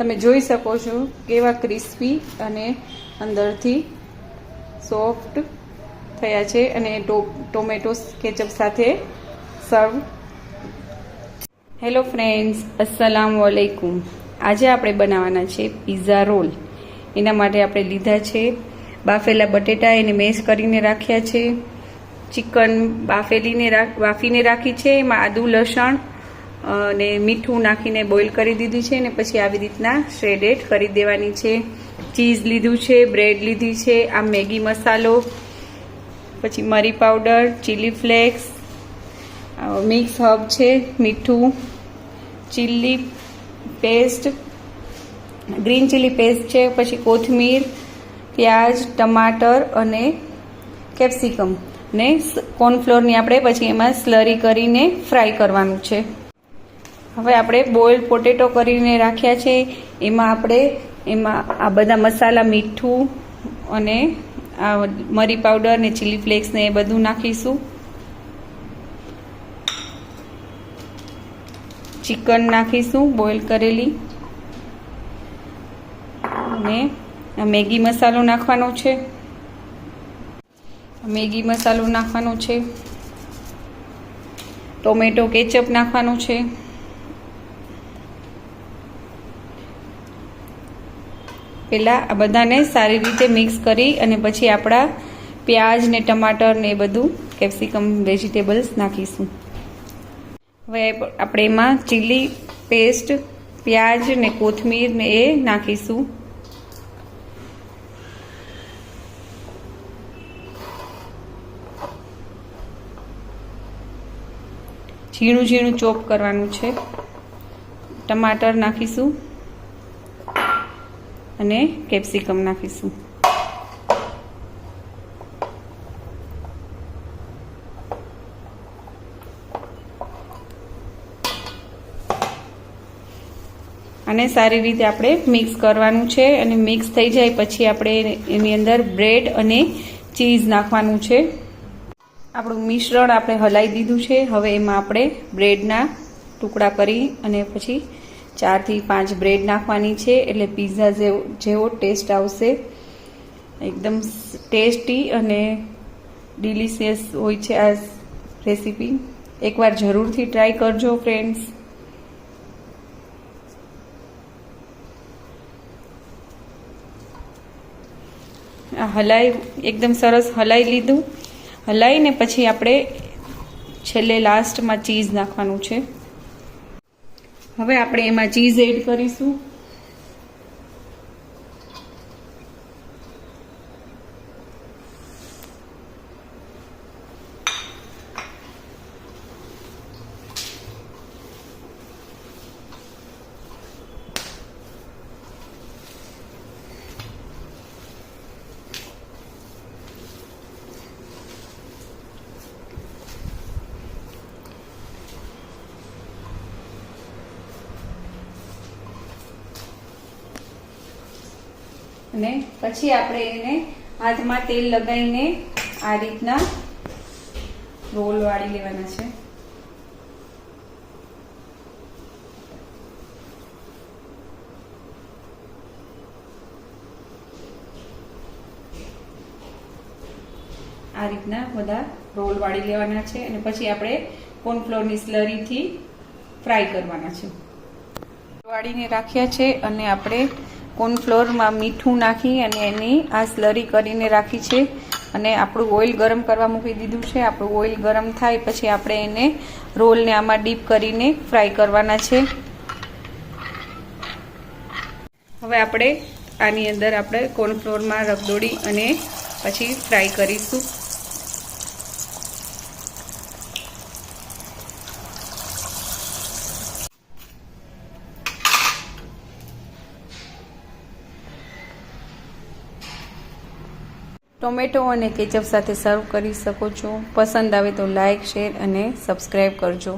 તમે જોઈ શકો છો કેવા ક્રિસ્પી અને અંદરથી સોફ્ટ થયા છે અને ટોમેટો કેચઅપ સાથે સર્વ. હેલો ફ્રેન્ડ્સ, અસ્સલામુ અલૈકુમ. આજે આપણે બનાવવાના છે પિઝા રોલ. એના માટે આપણે લીધા છે બાફેલા બટેટા, એને મેશ કરીને રાખ્યા છે. ચિકન બાફીને રાખી છે. એમાં આદુ લસણ અને મીઠું નાખીને બોઇલ કરી દીધું છે અને પછી આવી રીતના શ્રેડેડ કરી દેવાની છે. ચીઝ લીધું છે, બ્રેડ લીધી છે, આ મેગી મસાલો, પછી મરી powder, chilli flakes, mix herb છે, મીઠું, chilli paste, green chilli paste છે, પછી કોથમીર, પ્યાજ, ટમાટર અને કેપ્સિકમ ને કોર્નફ્લોરની આપણે પછી એમાં સ્લરી કરીને ફ્રાય કરવાનું છે. હવે આપણે બોઇલ્ડ પોટેટો કરીને રાખ્યા છે. એમાં આ બધા મસાલા, મીઠું અને આ મરી પાવડર ને ચીલી ફ્લેક્સ ને એ બધું નાખીશું. ચિકન નાખીશું બોઇલ કરેલી, અને મેગી મસાલો નાખવાનો છે. મેગી મસાલો નાખવાનો છે. ટોમેટો કેચઅપ નાખવાનું છે. પહેલાં આ બધાને સારી રીતે મિક્સ કરી અને પછી આપણા પ્યાજ ને ટમાટર ને એ બધું કેપ્સિકમ વેજીટેબલ્સ નાખીશું. હવે આપણે એમાં ચીલી પેસ્ટ, પ્યાજ ને કોથમીર ને એ નાખીશું. ઝીણું ઝીણું ચોપ કરવાનું છે. ટમાટર નાખીશું અને કેપ્સિકમ નાખીશું. અને સારી રીતે આપણે મિક્સ કરવાનું છે. અને મિક્સ થઈ જાય પછી આપણે એની અંદર બ્રેડ અને ચીઝ નાખવાનું છે. આપણું મિશ્રણ આપણે હલાવી દીધું છે. હવે એમાં આપણે બ્રેડના ટુકડા કરી અને પછી 4 થી 5 બ્રેડ નાખવાની છે. એટલે પિઝા જેવો ટેસ્ટ આવશે. એકદમ ટેસ્ટી અને ડિલિશિયસ હોય છે આ રેસીપી. એકવાર જરૂરથી ટ્રાય કરજો ફ્રેન્ડ્સ. એકદમ સરસ હલાવી લીધું. હલાવીને પછી આપણે છેલ્લે લાસ્ટમાં ચીઝ નાખવાનું છે. હવે આપણે એમાં ચીઝ એડ કરીશું. અને પછી આપણે એને હાથમાં તેલ લગાવીને આ રીતના રોલ વાળી લેવાના છે. આ રીતના બધા રોલ વાળી લેવાના છે અને પછી આપણે કોર્નફ્લોરની સ્લરીથી ફ્રાય કરવાના છે. વાળીને રાખ્યા છે અને આપણે કોર્નફ્લોરમાં મીઠું નાખી અને એની આ સ્લરી કરીને રાખી છે. અને આપણું ઓઇલ ગરમ કરવા મૂકી દીધું છે. આપણું ઓઇલ ગરમ થાય પછી આપણે એને રોલને આમાં ડીપ કરીને ફ્રાય કરવાના છે. હવે આપણે આની અંદર આપણે કોર્નફ્લોરમાં રગદોળી અને પછી ફ્રાય કરીશું. ટોમેટો અને કેચઅપ સાથે સર્વ કરી શકો છો. પસંદ આવે તો લાઇક, શેર અને સબસ્ક્રાઈબ કરજો.